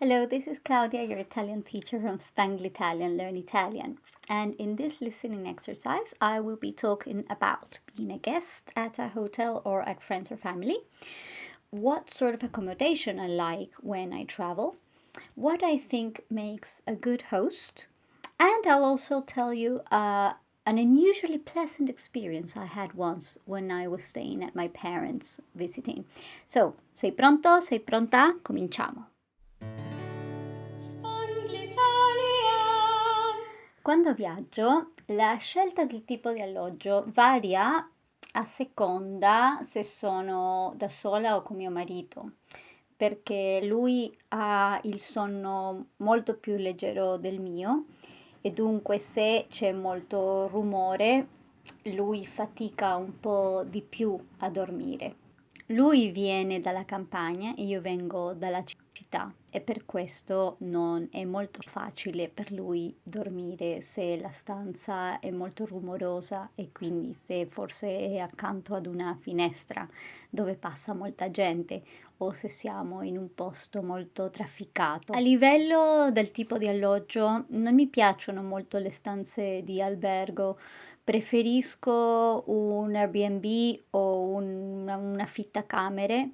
Hello, this is Claudia, your Italian teacher from Spangle Italian Learn Italian. And in this listening exercise, I will be talking about being a guest at a hotel or at friends or family, what sort of accommodation I like when I travel, what I think makes a good host, and I'll also tell you an unusually pleasant experience I had once when I was staying at my parents' visiting. So, sei pronto? Sei pronta? Cominciamo. Quando viaggio, la scelta del tipo di alloggio varia a seconda se sono da sola o con mio marito, perché lui ha il sonno molto più leggero del mio e dunque se c'è molto rumore, lui fatica un po' di più a dormire. Lui viene dalla campagna e io vengo dalla città e per questo non è molto facile per lui dormire se la stanza è molto rumorosa e quindi se forse è accanto ad una finestra dove passa molta gente o se siamo in un posto molto trafficato. A livello del tipo di alloggio non mi piacciono molto le stanze di albergo. Preferisco un Airbnb o un affittacamere,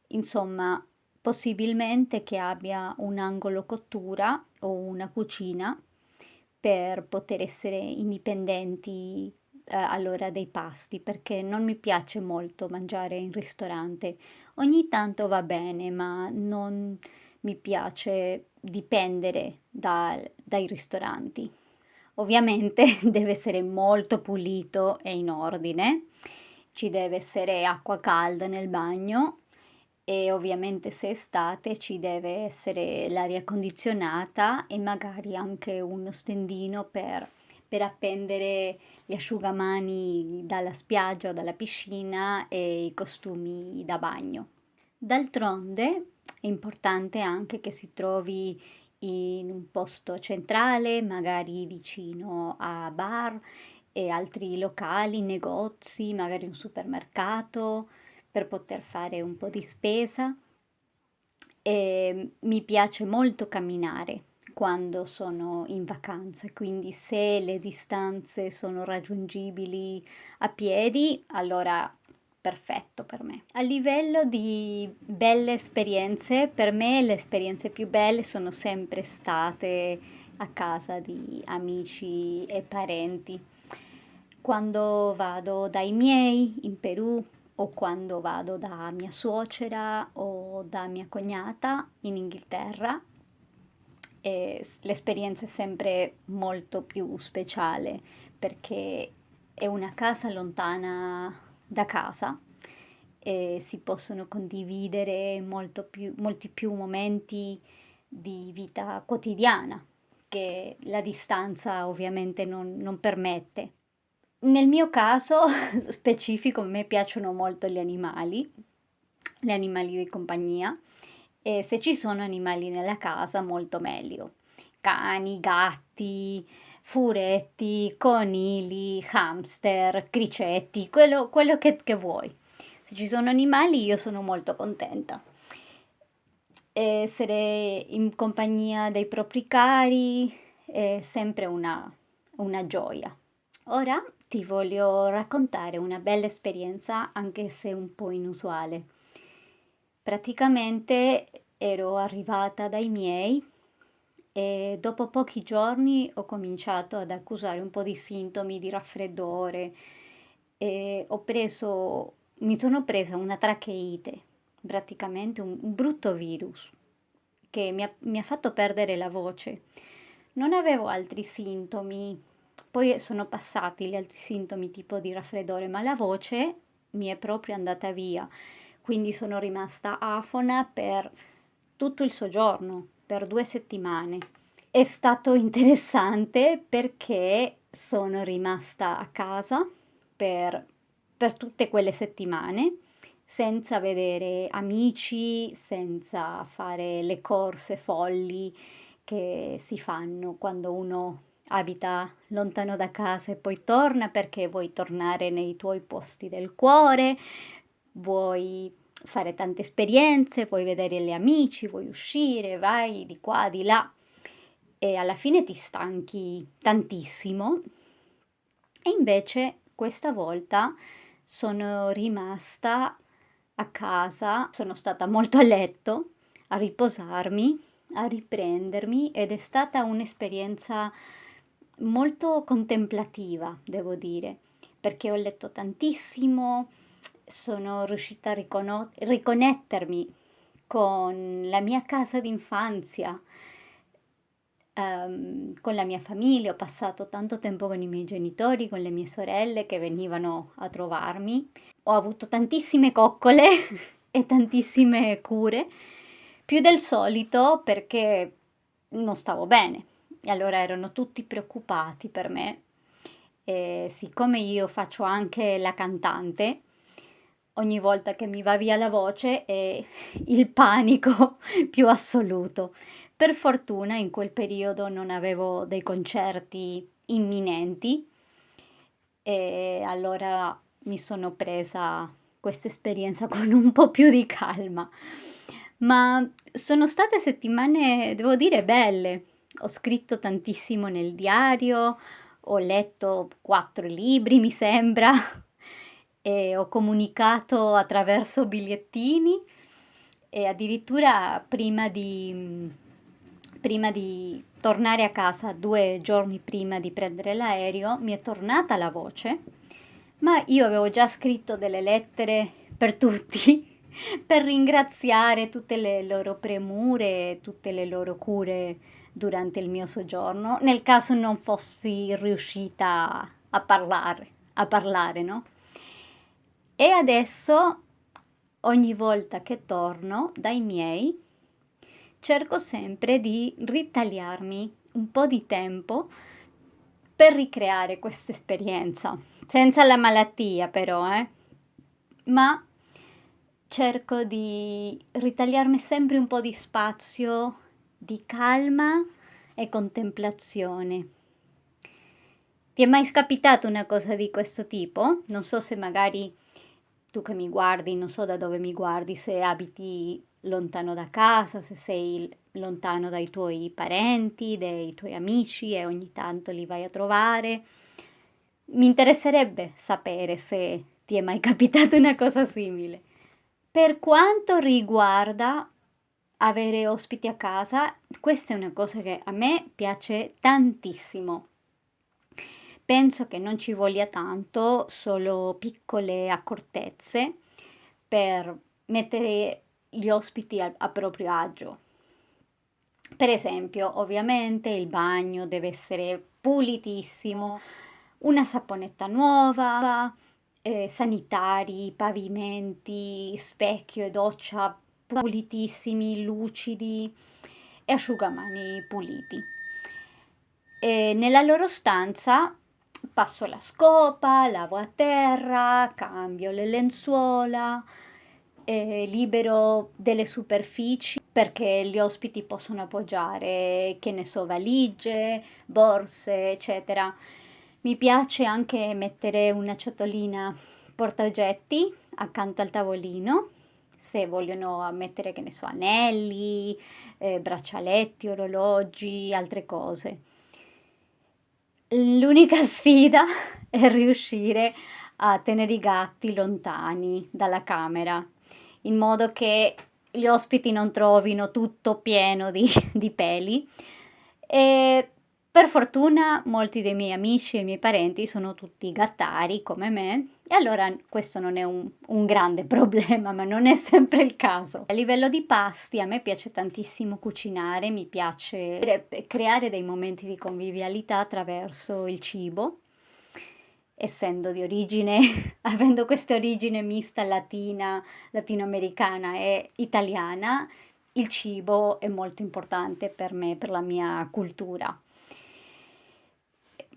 insomma, possibilmente che abbia un angolo cottura o una cucina per poter essere indipendenti all'ora dei pasti, perché non mi piace molto mangiare in ristorante. Ogni tanto va bene, ma non mi piace dipendere dai ristoranti. Ovviamente deve essere molto pulito e in ordine, ci deve essere acqua calda nel bagno e ovviamente se è estate ci deve essere l'aria condizionata e magari anche uno stendino per appendere gli asciugamani dalla spiaggia o dalla piscina e i costumi da bagno. D'altronde è importante anche che si trovi in un posto centrale, magari vicino a bar e altri locali, negozi, magari un supermercato per poter fare un po' di spesa. E mi piace molto camminare quando sono in vacanza, quindi se le distanze sono raggiungibili a piedi, allora perfetto per me. A livello di belle esperienze, per me le esperienze più belle sono sempre state a casa di amici e parenti. Quando vado dai miei in Perù o quando vado da mia suocera o da mia cognata in Inghilterra, l'esperienza è sempre molto più speciale perché è una casa lontana da casa e si possono condividere molti più momenti di vita quotidiana che la distanza ovviamente non permette. Nel mio caso specifico, a me piacciono molto gli animali di compagnia, e se ci sono animali nella casa, molto meglio. Cani, gatti, furetti, conigli, hamster, cricetti, quello che vuoi. Se ci sono animali, io sono molto contenta. Essere in compagnia dei propri cari è sempre una gioia. Ora ti voglio raccontare una bella esperienza, anche se un po' inusuale. Praticamente ero arrivata dai miei e dopo pochi giorni ho cominciato ad accusare un po' di sintomi di raffreddore e mi sono presa una tracheite, praticamente un brutto virus che mi ha fatto perdere la voce. Non avevo altri sintomi, poi sono passati gli altri sintomi tipo di raffreddore, ma la voce mi è proprio andata via, quindi sono rimasta afona per tutto il soggiorno, per 2 settimane. È stato interessante perché sono rimasta a casa per, per tutte quelle settimane senza vedere amici, senza fare le corse folli che si fanno quando uno abita lontano da casa e poi torna perché vuoi tornare nei tuoi posti del cuore, vuoi fare tante esperienze, vuoi vedere gli amici, vuoi uscire, vai di qua, di là e alla fine ti stanchi tantissimo. E invece questa volta sono rimasta a casa, sono stata molto a letto, a riposarmi, a riprendermi ed è stata un'esperienza molto contemplativa, devo dire, perché ho letto tantissimo, sono riuscita a riconnettermi con la mia casa d'infanzia, con la mia famiglia, ho passato tanto tempo con i miei genitori, con le mie sorelle che venivano a trovarmi. Ho avuto tantissime coccole e tantissime cure, più del solito perché non stavo bene. E allora erano tutti preoccupati per me. E siccome io faccio anche la cantante, ogni volta che mi va via la voce è il panico più assoluto. Per fortuna in quel periodo non avevo dei concerti imminenti e allora mi sono presa questa esperienza con un po' più di calma. Ma sono state settimane, devo dire, belle. Ho scritto tantissimo nel diario, ho letto 4 libri, mi sembra, e ho comunicato attraverso bigliettini e addirittura prima di tornare a casa 2 giorni prima di prendere l'aereo mi è tornata la voce, ma io avevo già scritto delle lettere per tutti per ringraziare tutte le loro premure, tutte le loro cure durante il mio soggiorno, nel caso non fossi riuscita a parlare, no? E adesso, ogni volta che torno dai miei, cerco sempre di ritagliarmi un po' di tempo per ricreare questa esperienza, senza la malattia però, ma cerco di ritagliarmi sempre un po' di spazio di calma e contemplazione. Ti è mai capitato una cosa di questo tipo? Non so se magari tu che mi guardi, non so da dove mi guardi, se abiti lontano da casa, se sei lontano dai tuoi parenti, dai tuoi amici e ogni tanto li vai a trovare. Mi interesserebbe sapere se ti è mai capitata una cosa simile. Per quanto riguarda avere ospiti a casa, questa è una cosa che a me piace tantissimo. Penso che non ci voglia tanto, solo piccole accortezze per mettere gli ospiti a proprio agio. Per esempio, ovviamente il bagno deve essere pulitissimo, una saponetta nuova, sanitari, pavimenti, specchio e doccia pulitissimi, lucidi e asciugamani puliti. E nella loro stanza passo la scopa, lavo a terra, cambio le lenzuola, libero delle superfici perché gli ospiti possono appoggiare, che ne so, valigie, borse, eccetera. Mi piace anche mettere una ciotolina portaoggetti accanto al tavolino, se vogliono mettere, che ne so, anelli, braccialetti, orologi, altre cose. L'unica sfida è riuscire a tenere i gatti lontani dalla camera, in modo che gli ospiti non trovino tutto pieno di peli. E per fortuna molti dei miei amici e i miei parenti sono tutti gattari come me, e allora questo non è un grande problema, ma non è sempre il caso. A livello di pasti, a me piace tantissimo cucinare, mi piace creare dei momenti di convivialità attraverso il cibo. Essendo di origine, avendo questa origine mista latina, latinoamericana e italiana, il cibo è molto importante per me, per la mia cultura.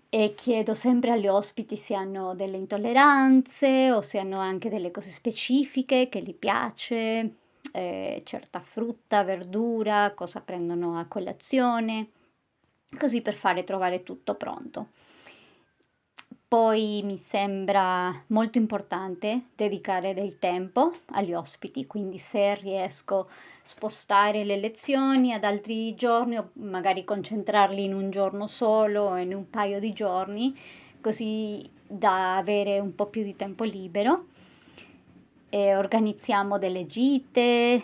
E chiedo sempre agli ospiti se hanno delle intolleranze o se hanno anche delle cose specifiche che gli piace, certa frutta, verdura, cosa prendono a colazione, così per fare trovare tutto pronto. Poi mi sembra molto importante dedicare del tempo agli ospiti, quindi se riesco a spostare le lezioni ad altri giorni o magari concentrarli in un giorno solo o in un paio di giorni, così da avere un po' più di tempo libero. E organizziamo delle gite,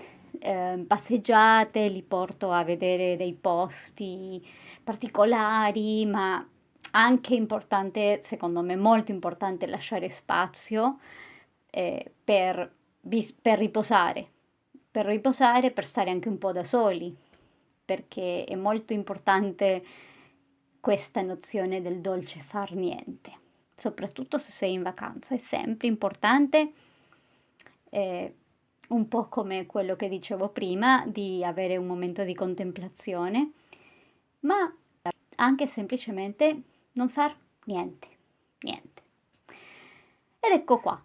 passeggiate, li porto a vedere dei posti particolari, ma anche importante, secondo me molto importante, lasciare spazio per riposare, per stare anche un po' da soli, perché è molto importante questa nozione del dolce far niente, soprattutto se sei in vacanza, è sempre importante, eh, un po' come quello che dicevo prima, di avere un momento di contemplazione, ma anche semplicemente non far niente, niente. Ed ecco qua.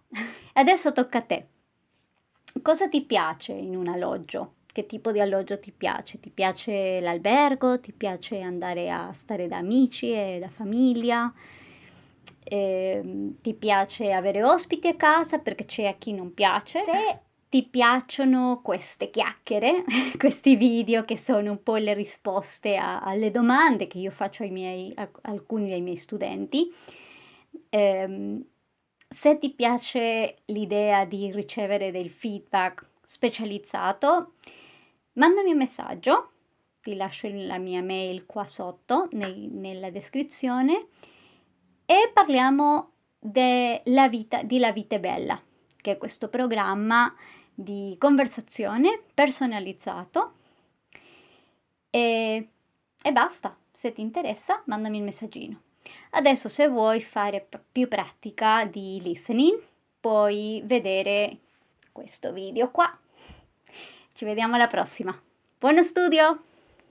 Adesso tocca a te. Cosa ti piace in un alloggio? Che tipo di alloggio ti piace? Ti piace l'albergo? Ti piace andare a stare da amici e da famiglia? Ti piace avere ospiti a casa perché c'è a chi non piace? Se ti piacciono queste chiacchiere, questi video che sono un po' le risposte alle domande che io faccio a alcuni dei miei studenti, ehm, se ti piace l'idea di ricevere del feedback specializzato, mandami un messaggio, ti lascio la mia mail qua sotto nella descrizione e parliamo di La Vita è Bella, che è questo programma di conversazione personalizzato e, e basta, se ti interessa mandami il messaggino. Adesso se vuoi fare più pratica di listening, puoi vedere questo video qua. Ci vediamo alla prossima. Buono studio!